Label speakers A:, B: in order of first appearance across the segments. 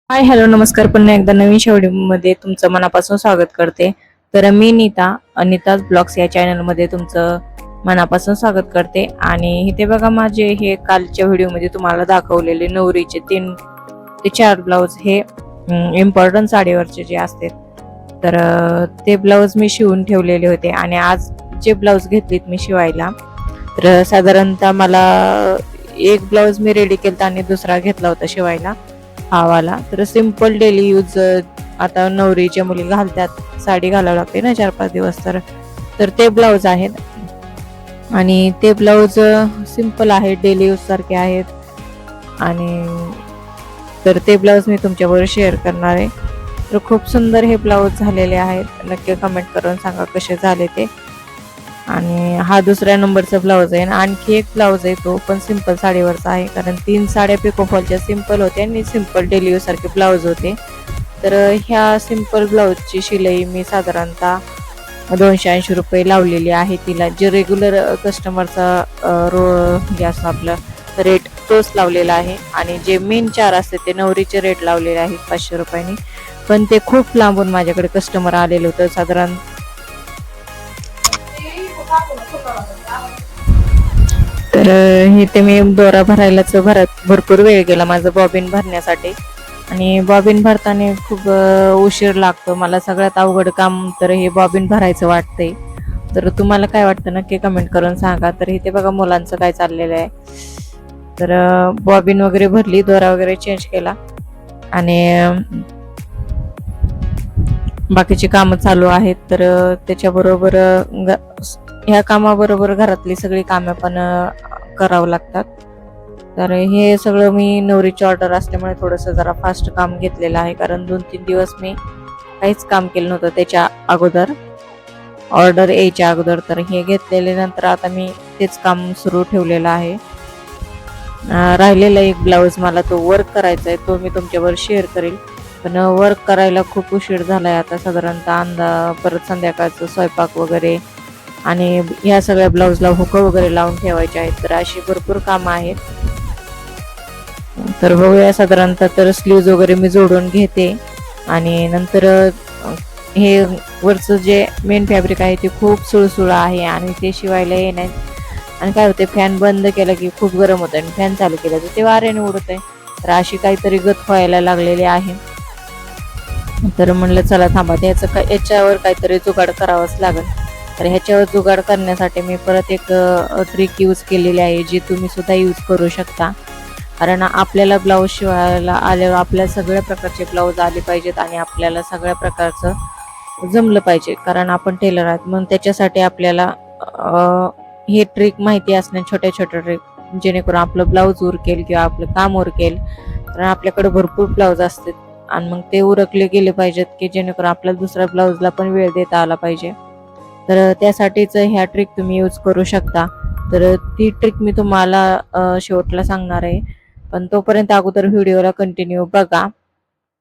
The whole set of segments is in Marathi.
A: हाय हॅलो नमस्कार. पुन्हा एकदा नवीन व्हिडिओमध्ये तुमचं मनापासून स्वागत करते. तर मी नीताज ब्लॉग्स या चॅनलमध्ये तुमचं मनापासून स्वागत करते. आणि इथे बघा माझे हे कालच्या व्हिडिओमध्ये तुम्हाला दाखवलेले नवरीचे 3 ते 4 ब्लाऊज हे इम्पॉर्टंट साडीवरचे जे असतात तर ते ब्लाऊज मी शिवून ठेवलेले होते. आणि आज जे ब्लाऊज घेतलेत मी शिवायला तर साधारणतः मला एक ब्लाऊज मी रेडी केला आणि दुसरा घेतला होता शिवायला हावाला. तर सिंपल डेली यूज आता नवरीच्या मुली घालतात, साडी घालावं लागते ना 4-5 दिवस, तर ते ब्लाऊज आहेत. आणि ते ब्लाऊज सिंपल आहेत, डेली यूज सारखे आहेत. आणि तर ते ब्लाऊज मी तुमच्याबरोबर शेअर करणार आहे. तर खूप सुंदर हे ब्लाऊज झालेले आहेत. नक्की कमेंट करून सांगा कसे झाले ते. आणि हा दुसऱ्या नंबरचा ब्लाऊज आहे. आणखी एक ब्लाऊज आहे, तो पण सिंपल साडीवरचा आहे, कारण 3 साड्या पिकोफॉलच्या सिंपल होत्या आणि सिंपल डेली यूज सारखे ब्लाऊज होते. तर ह्या सिंपल ब्लाऊजची शिलाई मी साधारणतः 280 रुपये लावलेली आहे तिला. जे रेग्युलर कस्टमरचा जे असतं आपलं रेट तोच लावलेला आहे. आणि जे मेन 4 असते ते नवरीचे रेट लावलेले आहेत 500 रुपयांनी. पण ते खूप लांबून माझ्याकडे कस्टमर आलेलं होतं. साधारण तर हे ते मी दोरा भरायलाच भरपूर वेळ गेला माझं बॉबिन भरण्यासाठी. आणि बॉबिन भरताना खूप उशीर लागतो. मला सगळ्यात अवघड काम तर हे बॉबिन भरायचं वाटतंय. तर तुम्हाला काय वाटतं नक्की कमेंट करून सांगा. तर इथे बघा मुलांचं काय चाललेलं आहे. तर बॉबिन वगैरे भरली, दोरा वगैरे चेंज केला आणि बाकीची कामं चालू आहेत. तर त्याच्याबरोबर ह्या कामाबरोबर घरातली सगळी कामं पण करावं लागतात. तर हे सगळं मी नवरीची ऑर्डर असल्यामुळे थोडंसं जरा फास्ट काम घेतलेलं आहे, कारण 2-3 दिवस मी काहीच काम केलं नव्हतं त्याच्या अगोदर, ऑर्डर यायच्या अगोदर. तर हे घेतलेले नंतर आता मी तेच काम सुरू ठेवलेलं आहे. राहिलेला एक ब्लाऊज मला तो वर्क करायचा आहे, तो मी तुमच्यावर शेअर करेल. पण वर्क करायला खूप उशीर झालाय आता, साधारणतः परत संध्याकाळचं स्वयंपाक वगैरे आणि ह्या सगळ्या ब्लाऊजला हुक वगैरे लावून ठेवायचे आहेत. तर अशी भरपूर कामं आहेत. तर बघूया साधारणतः. तर स्लीव्ज वगैरे मी जोडून घेते आणि नंतर हे वरचं जे मेन फॅब्रिक आहे ते खूप सुळसुळ आहे आणि ते शिवायला येणार. आणि काय होते, फॅन बंद केला की खूप गरम होतं आणि फॅन चालू केला तर ते वाऱ्याने उडत आहे. तर अशी काहीतरी गत व्हायला लागलेली आहे. तर म्हणलं चला थांबा, याच्यावर काहीतरी जुगाड करावंच लागेल. तर ह्याच्यावर जुगाड करण्यासाठी मी परत एक ट्रिक यूज केलेली आहे, जी तुम्ही सुद्धा यूज करू शकता. कारण आपल्याला ब्लाऊज शिवायला आल्यावर आपल्याला सगळ्या प्रकारचे ब्लाऊज आले पाहिजेत आणि आपल्याला सगळ्या प्रकारचं जमलं पाहिजे, कारण आपण टेलर आहात. मग त्याच्यासाठी आपल्याला हे ट्रिक माहिती असणे, छोट्या छोट्या ट्रिक, जेणेकरून आपलं ब्लाऊज उरकेल किंवा आपलं काम उरकेल. कारण आपल्याकडे भरपूर ब्लाऊज असतात आणि मग ते उरकले गेले पाहिजेत की जेणेकरून आपल्याला दुसऱ्या ब्लाऊजला पण वेळ देता आला पाहिजे. तर त्यासाठीच ह्या ट्रिक तुम्ही यूज करू शकता. तर ती ट्रिक मी तुम्हाला शेवटला सांगणार आहे, पण तोपर्यंत अगोदर व्हिडिओला कंटिन्यू बघा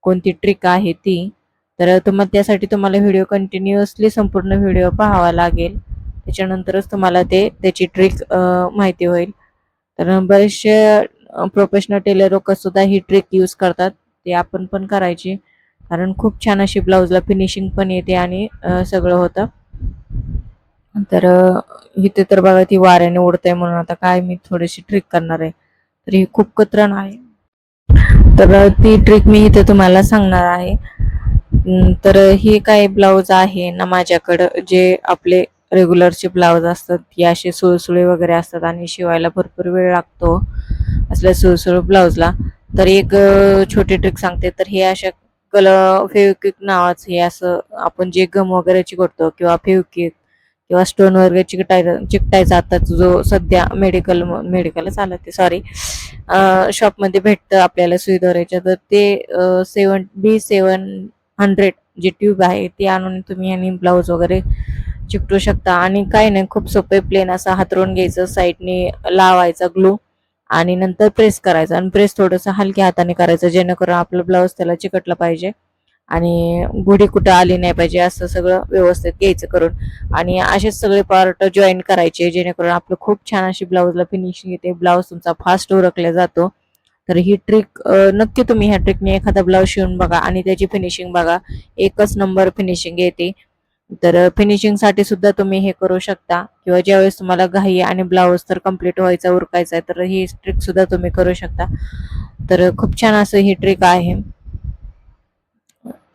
A: कोणती ट्रिक आहे ती. तर त्यासाठी तुम्हाला व्हिडिओ कंटिन्युअसली संपूर्ण व्हिडिओ पाहावा लागेल, त्याच्यानंतरच तुम्हाला त्याची ट्रिक माहिती होईल. तर बरेचसे प्रोफेशनल टेलर लोक सुद्धा ही ट्रिक यूज करतात, ते आपण पण करायची, कारण खूप छान अशी ब्लाऊजला फिनिशिंग पण येते आणि सगळं होतं. तर इथे तर बघा ती वाऱ्याने उडते, म्हणून आता काय मी थोडीशी ट्रिक करणार आहे. तर ही खूप कतरण आहे, तर ती ट्रिक मी इथे तुम्हाला सांगणार आहे. तर हे काय ब्लाऊज आहे ना माझ्याकडं, जे आपले रेग्युलरचे ब्लाऊज असतात, हे असे सुळसुळे वगैरे असतात आणि शिवायला भरपूर वेळ लागतो असल्या सुळसुळ ब्लाऊजला. तर एक छोटी ट्रिक सांगते. तर हे अशा फेविक्विक नावाचं हे असं आपण जे गम वगैरे चिकटतो किंवा फेविक्विक किंवा स्टोन वगैरे चिकटायचा आता जो सध्या मेडिकल चालत ते सॉरी शॉपमध्ये भेटतं आपल्याला सुई दोऱ्याच्या. तर ते B700 जी ट्यूब आहे ती आणून तुम्ही आणि ब्लाऊज वगैरे चिकटू शकता. आणि काही नाही, खूप सोपे, प्लेन असं हातरून घ्यायचं, साईडने लावायचा ग्लू आणि नंतर प्रेस करायचं. आणि प्रेस थोडंसं हलक्या हाताने करायचं, जेणेकरून आपलं ब्लाऊज त्याला चिकटलं पाहिजे आणि गुढी कुठं आली नाही पाहिजे, असं सगळं व्यवस्थित घ्यायचं करून. आणि असेच सगळे पार्ट जॉईन करायचे, जेणेकरून आपलं खूप छान अशी ब्लाऊजला फिनिशिंग येते, ब्लाऊज तुमचा फास्ट उरकला जातो. तर ही ट्रिक नक्की तुम्ही ह्या ट्रिकने एखादा ब्लाऊज शिवून बघा आणि त्याची फिनिशिंग बघा, एकच नंबर फिनिशिंग येते. तर फिनिशिंग साठी सुद्धा तुम्ही हे करू शकता, किंवा ज्यावेळेस तुम्हाला घाई आणि ब्लाऊज तर कम्प्लीट व्हायचा उरकायचा आहे तर ही ट्रिक सुद्धा तुम्ही करू शकता. तर खूप छान असं ही ट्रिक आहे.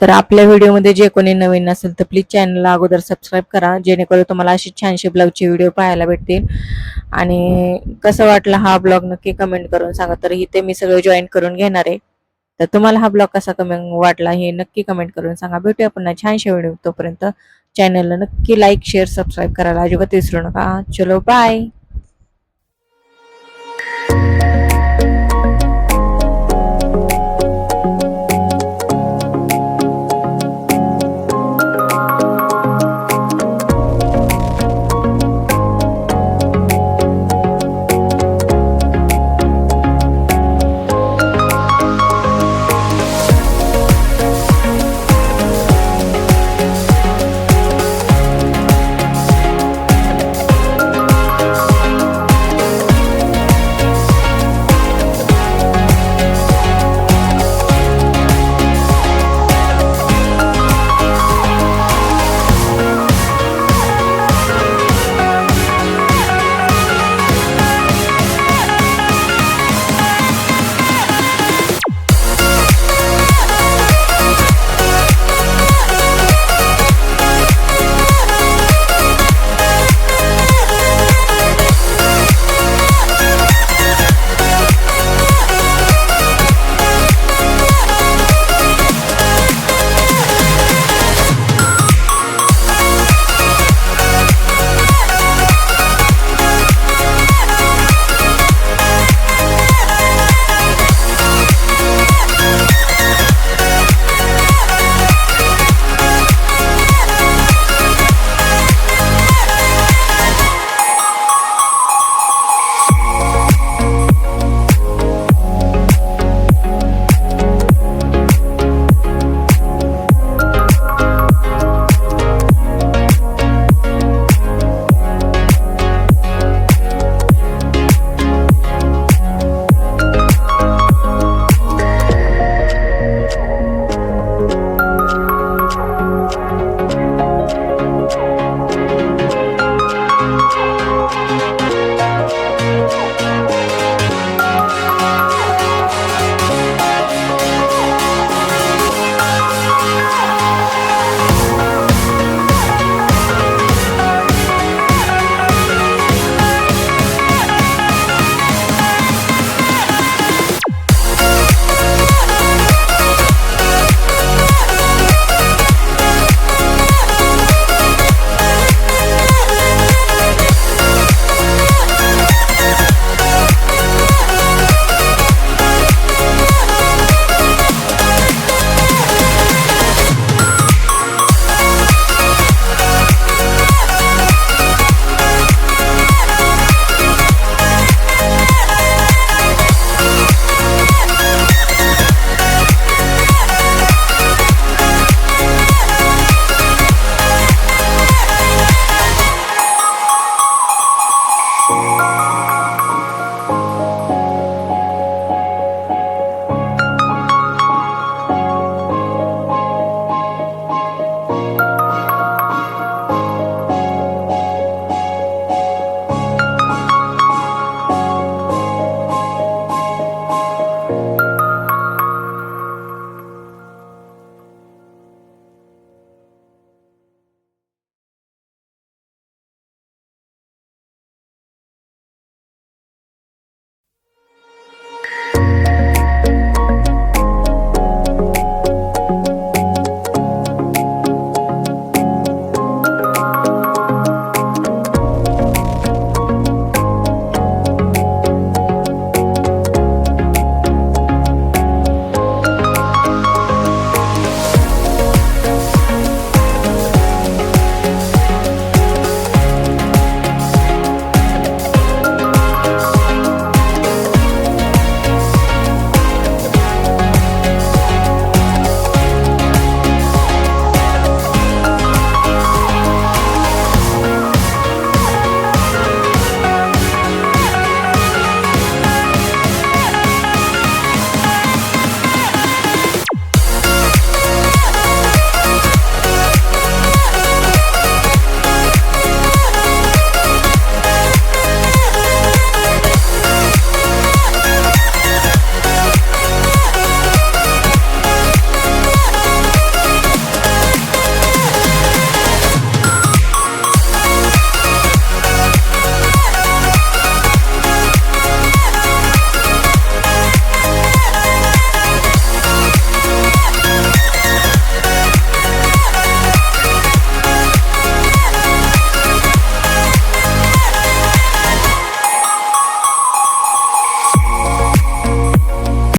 A: तर आपल्या व्हिडिओमध्ये जे कोणी नवीन असेल तर प्लीज चॅनलला अगोदर सबस्क्राईब करा, जेणेकरून तुम्हाला अशी छानशी ब्लाऊजचे व्हिडिओ पाहायला भेटतील. आणि कसं वाटलं हा ब्लॉग नक्की कमेंट करून सांगा. तर इथे मी सगळं जॉईन करून घेणार आहे. तर तुम्हाला हा ब्लॉग कसा वाटला हे नक्की कमेंट करून सांगा. भेटूया पुन्हा छानशा व्हिडिओ. तोपर्यंत चॅनलला नक्की लाईक शेअर सबस्क्राईब करायला अजिबात विसरू नका. चलो बाय.